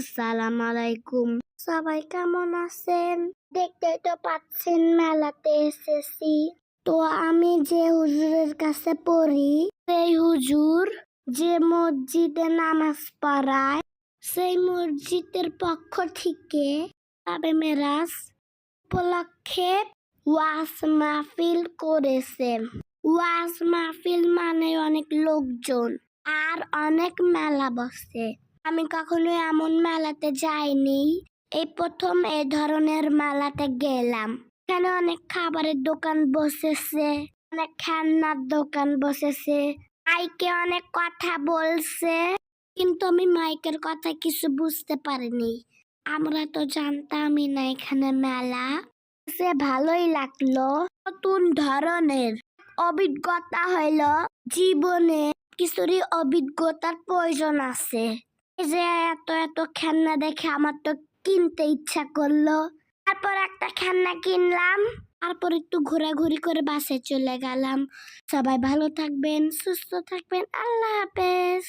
আসসালামু আলাইকুম। সবাই কেমন আছেন? দেখতেই তো পাচ্ছেন মেলাতে এসেছি। তো আমি যে হুজুরের কাছে পড়ি, সেই হুজুর যে মসজিদে নামাজ পড়ায়, সেই মসজিদের পক্ষ থেকে শবে মেরাজ উপলক্ষে ওয়াজ মাহফিল করেছে। ওয়াজ মাহফিল মানে অনেক লোকজন আর অনেক মেলা বসে। আমি কখনো এমন মেলাতে যাইনি, এই প্রথম এই ধরনের মেলাতে গেলাম। এখানে অনেক খাবারের দোকান বসেছে, অনেক খেলনার দোকান বসেছে, মাইকে অনেক কথা বলছে, কিন্তু আমি মাইকের কথা কিছু বুঝতে পারিনি। আমরা তো জানতামই না এখানে মেলা। সে ভালোই লাগলো, নতুন ধরনের অভিজ্ঞতা হইল। জীবনে কিছুরই অভিজ্ঞতার প্রয়োজন আছে। এই যে এত এত খেলনা দেখে আমার তো কিনতে ইচ্ছা করলো। তারপর একটা খেলনা কিনলাম, তারপর একটু ঘোরাঘুরি করে বাসে চলে গেলাম। সবাই ভালো থাকবেন, সুস্থ থাকবেন। আল্লাহ হাফেজ।